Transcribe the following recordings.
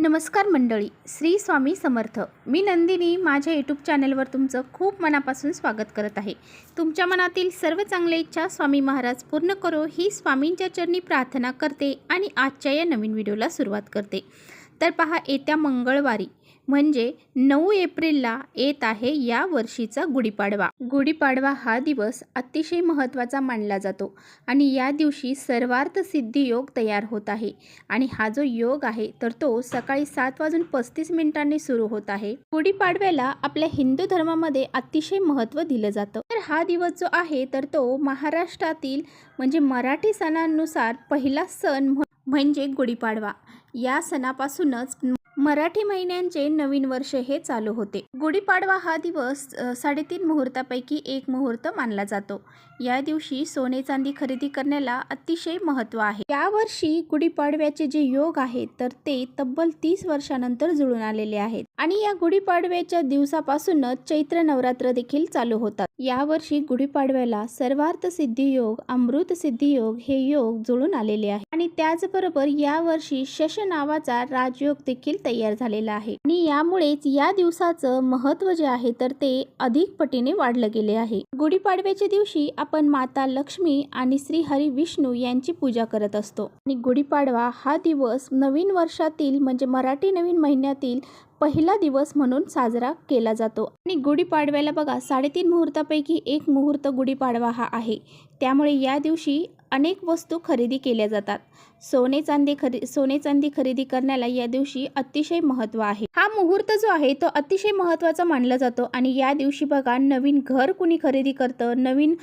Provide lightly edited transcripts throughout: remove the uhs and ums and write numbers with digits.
नमस्कार मंडळी, श्री स्वामी समर्थ. मी नंदिनी माझ्या यूट्यूब चॅनलवर तुमचं खूप मनापासून स्वागत करत आहे. तुमच्या मनातील सर्व चांगल्या इच्छा स्वामी महाराज पूर्ण करो ही स्वामींच्या चरणी प्रार्थना करते आणि आजच्या या नवीन व्हिडिओला सुरुवात करते. तर पहा, येत्या मंगळवारी म्हणजे 9 एप्रिलला येत आहे या वर्षीचा गुढीपाडवा. गुढीपाडवा हा दिवस अतिशय महत्त्वाचा मानला जातो आणि या दिवशी सर्वार्थ सिद्धी योग तयार होत आहे. आणि हा जो योग आहे तर तो सकाळी 7:35 सुरू होत आहे. गुढीपाडव्याला आपल्या हिंदू धर्मामध्ये अतिशय महत्त्व दिलं जातं. तर हा दिवस जो आहे तर तो महाराष्ट्रातील म्हणजे मराठी सणांनुसार पहिला सण म्हणजे गुढीपाडवा. या सणापासूनच मराठी महिन्यांचे नवीन वर्ष हे चालू होते. गुढीपाडवा हा दिवस 3.5 मुहूर्तापैकी एक मुहूर्त मानला जातो. या दिवशी सोने चांदी खरेदी करण्याला अतिशय महत्त्व आहे. यावर्षी गुढीपाडव्याचे जे योग आहेत तर ते तब्बल 30 वर्षानंतर जुळून आलेले आहेत. आणि या गुढीपाडव्याच्या दिवसापासूनच चैत्र नवरात्र देखील चालू होतात. यावर्षी गुढीपाडव्याला सर्वार्थ सिद्धी योग, अमृत सिद्धी योग हे योग जुळून आलेले आहे. आणि त्याचबरोबर यावर्षी शश नावाचा राजयोग देखील तयार झालेला आहे. आणि यामुळेच या दिवसाचं महत्त्व जे आहे तर ते अधिक पटीने वाढलं गेले आहे. गुढीपाडव्याच्या दिवशी आपण माता लक्ष्मी आणि श्री हरी विष्णू यांची पूजा करत असतो. आणि गुढीपाडवा हा दिवस नवीन वर्षातील म्हणजे मराठी नवीन महिन्यातील पहिला दिवस म्हणून साजरा केला जातो. आणि गुढीपाडव्याला बघा 3.5 मुहूर्तापैकी एक मुहूर्त गुढीपाडवा हा आहे. त्यामुळे या दिवशी अनेक वस्तू खरेदी केल्या जातात. सोने चांदी खरेदी करण्याला या दिवशी अतिशय महत्त्व आहे. हा मुहूर्त जो आहे तो अतिशय महत्त्वाचा मानला जातो. आणि या दिवशी बघा नवीन घर कुणी खरेदी करतं, नवीन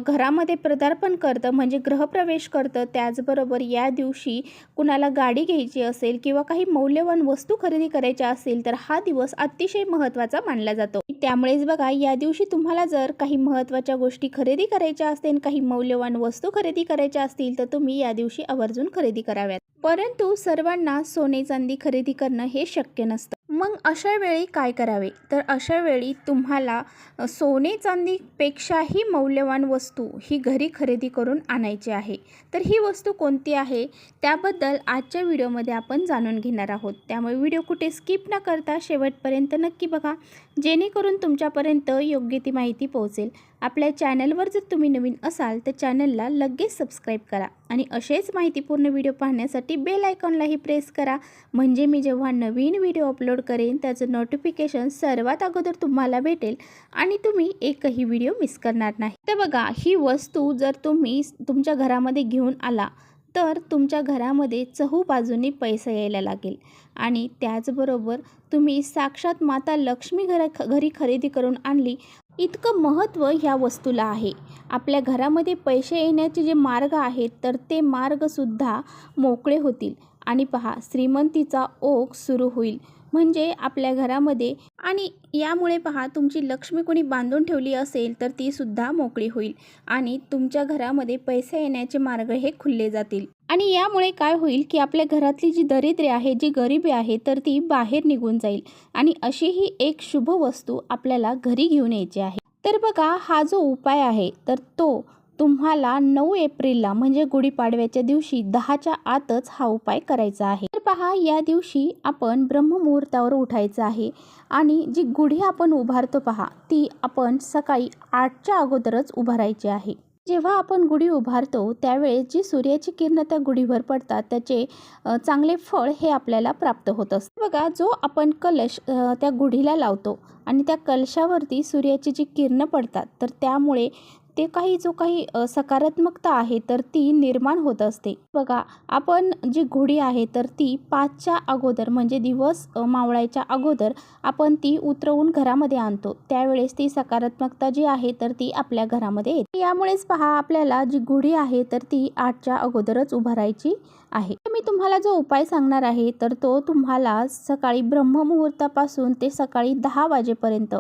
घरामध्ये पदार्पण करतं म्हणजे गृहप्रवेश करतं. त्याचबरोबर या दिवशी कुणाला गाडी घ्यायची असेल किंवा काही मौल्यवान वस्तू खरेदी करायच्या असेल तर हा दिवस अतिशय महत्त्वाचा मानला जातो. त्यामुळेच बघा या दिवशी तुम्हाला जर काही महत्त्वाच्या गोष्टी खरेदी करायच्या असतील, काही मौल्यवान वस्तू खरेदी करायच्या असतील तर तुम्ही या दिवशी आवर्जून खरेदी कराव्यात. परंतु सर्वांना सोने चांदी खरेदी करणं हे शक्य नसतं. मग अशा वेळी काय करावे? तर अशा वेळी तुम्हाला सोने चांदीपेक्षाही मौल्यवान वस्तू ही घरी खरेदी करून आणायची आहे. तर ही वस्तू कोणती आहे त्याबद्दल आजच्या व्हिडिओमध्ये आपण जाणून घेणार आहोत. त्यामुळे व्हिडिओ कुठे स्किप न करता शेवटपर्यंत नक्की बघा, जेणेकरून तुमच्यापर्यंत योग्य ती माहिती पोहोचेल. आपल्या चॅनलवर जर तुम्ही नवीन असाल तर चॅनलला लगेच सबस्क्राईब करा आणि असेच माहितीपूर्ण व्हिडिओ पाहण्यासाठी बेल आयकॉनलाही प्रेस करा, म्हणजे मी जेव्हा नवीन व्हिडिओ अपलोड करेन त्याचं नोटिफिकेशन सर्वात अगोदर तुम्हाला भेटेल आणि तुम्ही एकही व्हिडिओ मिस करणार नाही. तर बघा ही वस्तू जर तुम्ही तुमच्या घरामध्ये घेऊन आला तर तुमच्या घरामध्ये चहूबाजूनी पैसा यायला लागेल. आणि त्याचबरोबर तुम्ही साक्षात माता लक्ष्मी घरी खरेदी करून आणली इतकं महत्त्व ह्या वस्तूला आहे. आपल्या घरामध्ये पैसे येण्याचे जे मार्ग आहेत तर ते मार्गसुद्धा मोकळे होतील. आणि पहा श्रीमंतीचा ओघ सुरू होईल म्हणजे आपल्या घरामध्ये. आणि यामुळे पहा तुमची लक्ष्मी कोणी बांधून ठेवली असेल तर ती सुद्धा मोकळी होईल आणि तुमच्या घरामध्ये पैसे येण्याचे मार्ग हे खुलले जातील. आणि यामुळे काय होईल की आपल्या घरातली जी दरिद्री आहे, जी गरिबी आहे तर ती बाहेर निघून जाईल. आणि अशी ही एक शुभ वस्तू आपल्याला घरी घेऊन यायची आहे. तर बघा हा जो उपाय आहे तर तो तुम्हाला 9 एप्रिलला म्हणजे गुढीपाडव्याच्या दिवशी 10च्या आतच हा उपाय करायचा आहे. तर पहा या दिवशी आपण ब्रह्ममुहूर्तावर उठायचं आहे. आणि जी गुढी आपण उभारतो पहा ती आपण सकाळी 8च्या अगोदरच उभारायची आहे. जेव्हा आपण गुढी उभारतो त्यावेळेस जी सूर्याची किरणं त्या गुढीवर पडतात त्याचे चांगले फळ हे आपल्याला प्राप्त होत असते. बघा जो आपण कलश त्या गुढीला लावतो आणि त्या कलशावरती सूर्याची जी किरणं पडतात तर त्यामुळे ते जो काही सकारात्मकता आहे तर ती निर्माण होत असते. बघा आपण जी गुढी आहे तर ती 5च्या अगोदर म्हणजे दिवस मावळायच्या अगोदर आपण ती उतरवून घरामध्ये आणतो. त्यावेळेस ती सकारात्मकता जी आहे तर ती आपल्या घरामध्ये येते. यामुळेच पहा आपल्याला जी गुढी आहे तर ती 8च्या अगोदरच उभारायची आहे. मी तुम्हाला जो उपाय सांगणार आहे तर तो तुम्हाला सकाळी ब्रह्ममुहूर्तापासून ते सकाळी 10 वाजेपर्यंत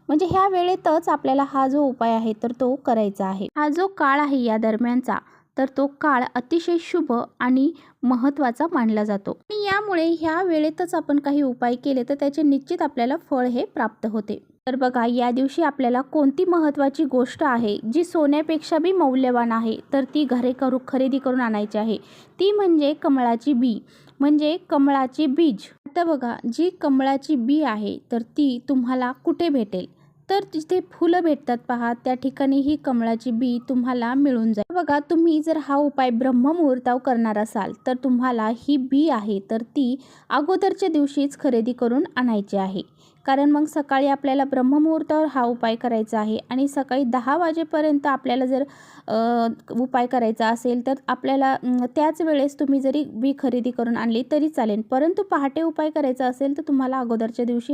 म्हणजे ह्या वेळेतच आपल्याला हा जो उपाय आहे तर तो करायचा आहे. हा जो काळ आहे या दरम्यानचा तर तो काळ अतिशय शुभ आणि महत्त्वाचा मानला जातो. आणि यामुळे ह्या वेळेतच आपण काही उपाय केले तर त्याचे निश्चित आपल्याला फळ हे प्राप्त होते. तर बघा या दिवशी आपल्याला कोणती महत्त्वाची गोष्ट आहे जी सोन्यापेक्षा बी मौल्यवान आहे तर ती खरेदी करून आणायची आहे. ती म्हणजे कमळाची बी म्हणजे कमळाचे बीज. आता बघा, जी कमळाची बी आहे तर ती तुम्हाला कुठे भेटेल? तर जिथे फुलं भेटतात पहा, त्या ठिकाणी ही कमळाची बी तुम्हाला मिळून जाईल. बघा, तुम्ही जर हा उपाय ब्रह्ममुहूर्तावर करणार असाल तर तुम्हाला ही बी आहे तर ती अगोदरच्या दिवशीच खरेदी करून आणायची आहे. कारण मग सकाळी आपल्याला ब्रह्ममुहूर्तावर हा उपाय करायचा आहे आणि सकाळी 10 वाजेपर्यंत आपल्याला जर उपाय करायचा असेल तर आपल्याला त्याच वेळेस तुम्ही जरी बी खरेदी करून आणली तरी चालेल. परंतु पहाटे उपाय करायचा असेल तर तुम्हाला अगोदरच्या दिवशी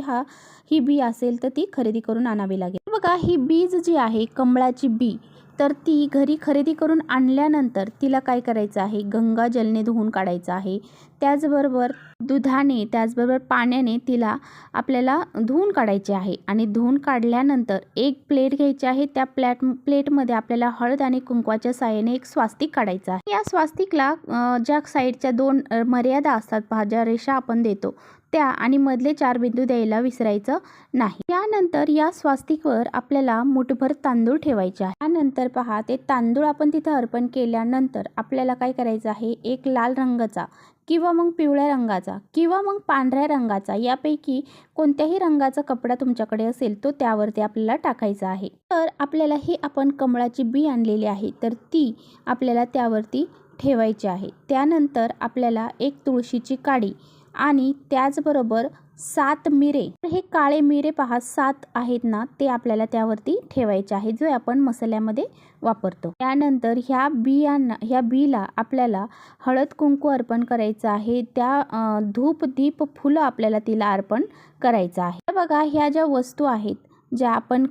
ही बी असेल तर ती खरेदी करून आणावी लागेल. बघा, ही बीज जी आहे कमळाची बी तर ती घरी खरेदी करून आणल्यानंतर तिला काय करायचं आहे, गंगाजलने धुवून काढायचं आहे. त्याचबरोबर दुधाने, त्याचबरोबर पाण्याने तिला आपल्याला धुवून काढायचे आहे. आणि धुवून काढल्यानंतर एक प्लेट घ्यायची आहे. त्या प्लेटमध्ये आपल्याला हळद आणि कुंकवाच्या साहाय्याने एक स्वास्तिक काढायचं आहे. या स्वास्तिकला ज्या साईडच्या 2 मर्यादा असतात पहा, ज्या रेषा आपण देतो त्या आणि मधले 4 बिंदू द्यायला विसरायचं नाही. यानंतर या स्वास्तिकवर आपल्याला मुठभर तांदूळ ठेवायचे आहे. त्यानंतर पहा, ते तांदूळ आपण तिथे अर्पण केल्यानंतर आपल्याला काय करायचं आहे, एक लाल रंगाचा किंवा मग पिवळ्या रंगाचा किंवा मग पांढऱ्या रंगाचा यापैकी कोणत्याही रंगाचा कपडा तुमच्याकडे असेल तो त्यावरती आपल्याला टाकायचा आहे. तर आपल्याला ही आपण कमळाची बी आणलेली आहे तर ती आपल्याला त्यावरती ठेवायची आहे. त्यानंतर आपल्याला एक तुळशीची काडी आणि त्याचबरोबर 7 मिरे, हे काळे मिरे पहा 7 आहेत ना, ते आपल्याला त्यावरती ठेवायचे आहे, जो आपण मसाल्यामध्ये वापरतो. त्यानंतर ह्या बीला आपल्याला हळद कुंकू अर्पण करायचं आहे. त्या धूप दीप फुलं आपल्याला तिला अर्पण करायचं आहे. बघा, ह्या ज्या वस्तू आहेत, ज्या आपण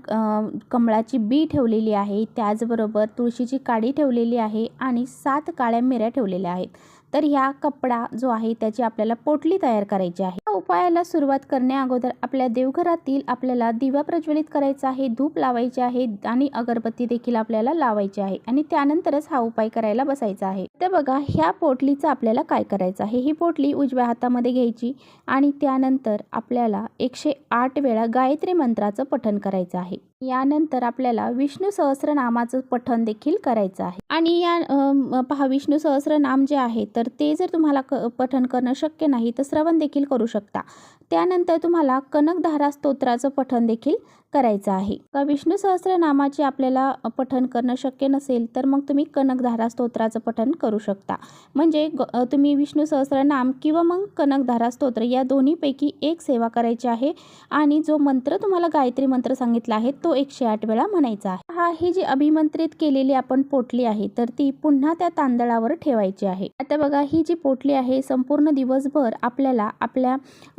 कमळाची बी ठेवलेली आहे, त्याचबरोबर तुळशीची काडी ठेवलेली आहे आणि 7 काळ्या मिऱ्या ठेवलेल्या आहेत. तर ह्या कपडा जो आहे त्याची आपल्याला पोटली तयार करायची आहे. या उपायाला सुरुवात करण्या अगोदर आपल्या देवघरातील आपल्याला दिवा प्रज्वलित करायचा आहे, धूप लावायचे आहे आणि अगरबत्ती देखील आपल्याला लावायची आहे आणि त्यानंतरच हा उपाय करायला बसायचा आहे. तर बघा, ह्या पोटलीचं आपल्याला काय करायचं आहे, ही पोटली उजव्या हातामध्ये घ्यायची आणि त्यानंतर आपल्याला 108 वेळा गायत्री मंत्राचं पठण करायचं आहे. यानंतर आपल्याला विष्णू सहस्रनामाचं पठण देखील करायचं आहे. आणि पहा, विष्णू सहस्रनाम जे आहे तर ते जर तुम्हाला पठण करणं शक्य नाही तर श्रवण देखील करू शकता. त्यानंतर तुम्हाला कनकधारा स्तोत्राचं पठण देखील करायचं आहे. का विष्णू सहस्रनामाचे आपल्याला पठण करणं शक्य नसेल तर मग तुम्ही कनकधारा स्तोत्राचं पठण करू शकता. म्हणजे तुम्ही विष्णू सहस्रनाम किंवा मग कनकधारा स्तोत्र या दोन्हीपैकी एक सेवा करायची आहे आणि जो मंत्र तुम्हाला गायत्री मंत्र सांगितला आहे तो 108 वेळा म्हणायचा आहे. ही जी अभिमंत्रित केलेली आपण पोटली आहे तर ती पुन्हा त्या तांदळावर ठेवायची आहे. आता बघा, ही जी पोटली आहे संपूर्ण दिवसभर आपल्याला आपल्या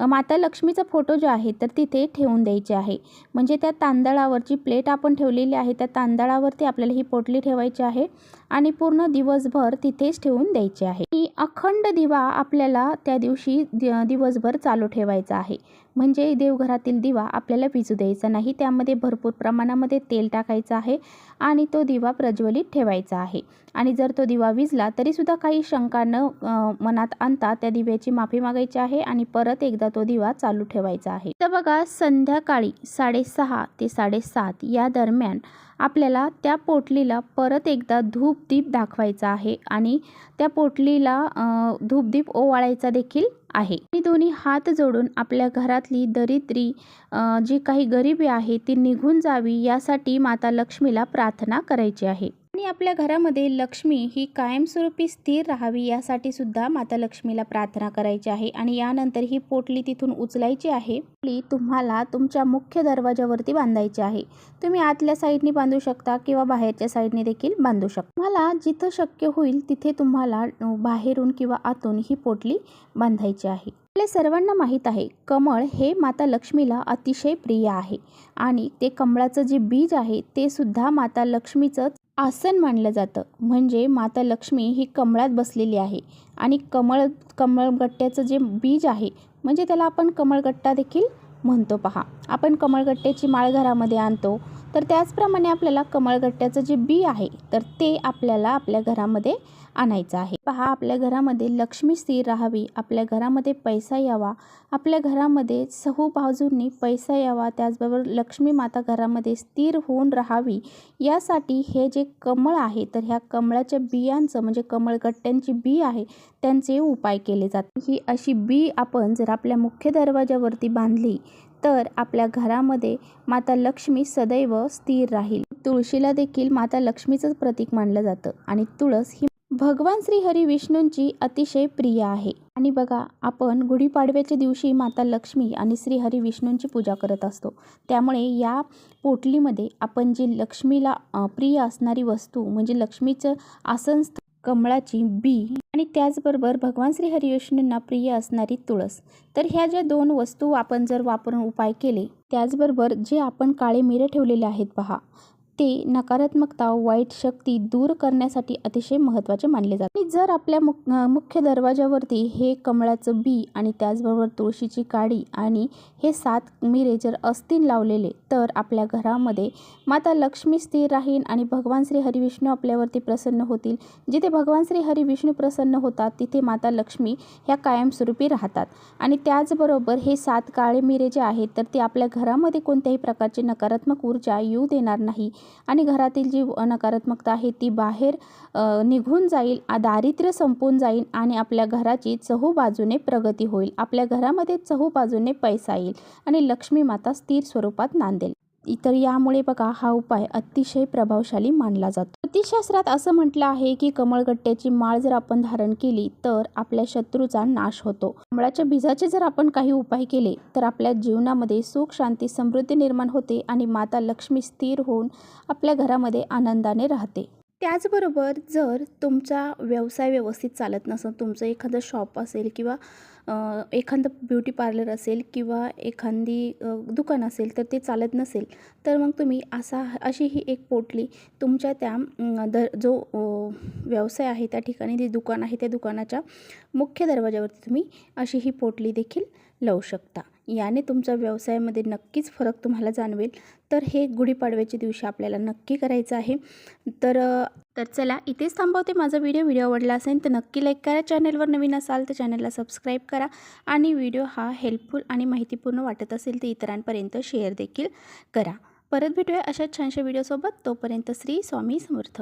माता लक्ष्मीचा फोटो जो आहे तर तिथे ठेवून द्यायचे आहे. म्हणजे त्या तांदळावरची प्लेट आपण ठेवलेली आहे त्या तांदळावरती आपल्याला ही पोटली ठेवायची आहे आणि पूर्ण दिवसभर तिथेच ठेवून द्यायची आहे. ही अखंड दिवा आपल्याला त्या दिवशी दिवसभर चालू ठेवायचा आहे. म्हणजे देवघरातील दिवा आपल्याला विझू द्यायचा नाही. त्यामध्ये भरपूर प्रमाणामध्ये तेल टाकायचं आहे आणि तो दिवा प्रज्वलित ठेवायचा आहे. आणि जर तो दिवा विझला तरीसुद्धा काही शंका न मनात आणता त्या दिव्याची माफी मागायची आहे आणि परत एकदा तो दिवा चालू ठेवायचा आहे. तर बघा, संध्याकाळी 6:30 ते 7:30 या दरम्यान आपल्याला त्या पोटलीला परत एकदा धूपदीप दाखवायचा आहे आणि त्या पोटलीला धूपदीप ओवाळायचा देखील आहे. आणि दोन्ही हात जोडून आपल्या घरातली दरिद्री जी काही गरिबी आहे ती निघून जावी यासाठी माता लक्ष्मीला प्रार्थना करायची आहे. आणि आपल्या घरामध्ये लक्ष्मी ही कायमस्वरूपी स्थिर राहावी यासाठी सुद्धा माता लक्ष्मीला प्रार्थना करायची आहे. आणि यानंतर ही पोटली तिथून उचलायची आहे. तुम्हाला तुमच्या मुख्य दरवाजावरती बांधायची आहे. तुम्ही आतल्या साईडने बांधू शकता किंवा बाहेरच्या साईडने देखील बांधू शकता. मला जिथं शक्य होईल तिथे तुम्हाला बाहेरून किंवा आतून ही पोटली बांधायची आहे. आपल्या सर्वांना माहीत आहे, कमळ हे माता लक्ष्मीला अतिशय प्रिय आहे आणि ते कमळाचं जे बीज आहे ते सुद्धा माता लक्ष्मीचं आसन मानलं जातं. म्हणजे माता लक्ष्मी ही कमळात बसलेली आहे आणि कमळगट्ट्याचं जे बीज आहे म्हणजे त्याला आपण कमळगट्टा देखील म्हणतो. पहा, आपण कमळगट्ट्याची माळ घरामध्ये आणतो तर त्याचप्रमाणे आपल्याला कमळगट्ट्याचं जे बी आहे तर ते आपल्याला आपल्या घरामध्ये आणायचा आहे। पहा, आपल्या घरामध्ये लक्ष्मी स्थिर राहावी, आपल्या घरामध्ये पैसा यावा, आपल्या घरामध्ये चहूबाजूंनी पैसा यावा, त्याचबरोबर लक्ष्मी माता घरामध्ये स्थिर होऊन राहावी, यासाठी हे जे कमळ आहे तर ह्या कमळाच्या बियांचं म्हणजे कमळगट्ट्यांची बी आहे त्यांचे उपाय केले जातात। ही अशी बी आपण जर आपल्या मुख्य दरवाजावरती बांधली तर आपल्या घरामध्ये माता लक्ष्मी सदैव स्थिर राहील। तुळशीला देखील माता लक्ष्मीचंच प्रतीक मानलं जातं आणि तुळस ही भगवान श्री हरी विष्णूंची अतिशय प्रिय आहे। आणि बघा, आपण गुढीपाडव्याच्या दिवशी माता लक्ष्मी आणि श्री हरी विष्णूंची पूजा करत असतो, त्यामुळे या पोटलीमध्ये आपण जी लक्ष्मीला प्रिय असणारी वस्तू म्हणजे लक्ष्मीचं आसन कमळाची बी आणि त्याचबरोबर भगवान श्री हरी विष्णूंना प्रिय असणारी तुळस, तर ह्या ज्या दोन वस्तू आपण जर वापरून उपाय केले, त्याचबरोबर जे आपण काळे मिरे ठेवलेले आहेत पहा, ते नकारात्मकता वाईट शक्ती दूर करण्यासाठी अतिशय महत्त्वाचे मानले जाते। जर आपल्या मुख्य दरवाजावरती हे कमळाचं बी आणि त्याचबरोबर तुळशीची काडी आणि हे 7 मिरे जर असतील लावलेले तर आपल्या घरामध्ये माता लक्ष्मी स्थिर राहील आणि भगवान श्री हरी विष्णू आपल्यावरती प्रसन्न होतील। जिथे भगवान श्री हरी विष्णू प्रसन्न होतात तिथे माता लक्ष्मी ह्या कायमस्वरूपी राहतात। आणि त्याचबरोबर हे 7 काळे मिरे जे आहेत तर ते आपल्या घरामध्ये कोणत्याही प्रकारची नकारात्मक ऊर्जा येऊ देणार नाही आणि घरातील जी नकारात्मकता आहे ती बाहेर निघून जाईल, दारिद्र्य संपून जाईल आणि आपल्या घराची चहूबाजूने प्रगती होईल। आपल्या घरामध्ये चहूबाजूने पैसा येईल आणि लक्ष्मी माता स्थिर स्वरूपात नांदेल। तर यामुळे बघा, हा उपाय अतिशय प्रभावशाली मानला जातो। ज्योतिषशास्त्रात असं म्हटलं आहे की कमळगट्ट्याची माळ जर आपण धारण केली तर आपल्या शत्रूचा नाश होतो। कमळाच्या बीजाचे जर आपण काही उपाय केले तर आपल्या जीवनामध्ये सुख शांती समृद्धी निर्माण होते आणि माता लक्ष्मी स्थिर होऊन आपल्या घरामध्ये आनंदाने राहते। त्याचबरोबर जर तुमचा व्यवसाय व्यवस्थित चालत नसेल, तुमचं एखादं शॉप असेल किंवा एखादं ब्युटी पार्लर असेल किंवा एखादी दुकान असेल तर ते चालत नसेल, तर मग तुम्ही अशी ही एक पोटली तुमच्या त्या जो व्यवसाय आहे त्या ठिकाणी, जे दुकान आहे त्या दुकानाच्या मुख्य दरवाजावरती तुम्ही अशी ही पोटली देखील लावू शकता। याने तुमच्या व्यवसायामध्ये नक्कीच फरक तुम्हाला जाणवेल। तर हे गुढीपाडव्याच्या दिवशी आपल्याला नक्की करायचं आहे। तर चला, इथेच थांबवते माझा व्हिडिओ आवडला असेल तर नक्की लाईक करा, चॅनलवर नवीन असाल तर चॅनलला सबस्क्राईब करा आणि व्हिडिओ हा हेल्पफुल आणि माहितीपूर्ण वाटत असेल तर इतरांपर्यंत शेअर देखील करा। परत भेटूया अशा छानशा व्हिडिओसोबत, तोपर्यंत श्री स्वामी समर्थ।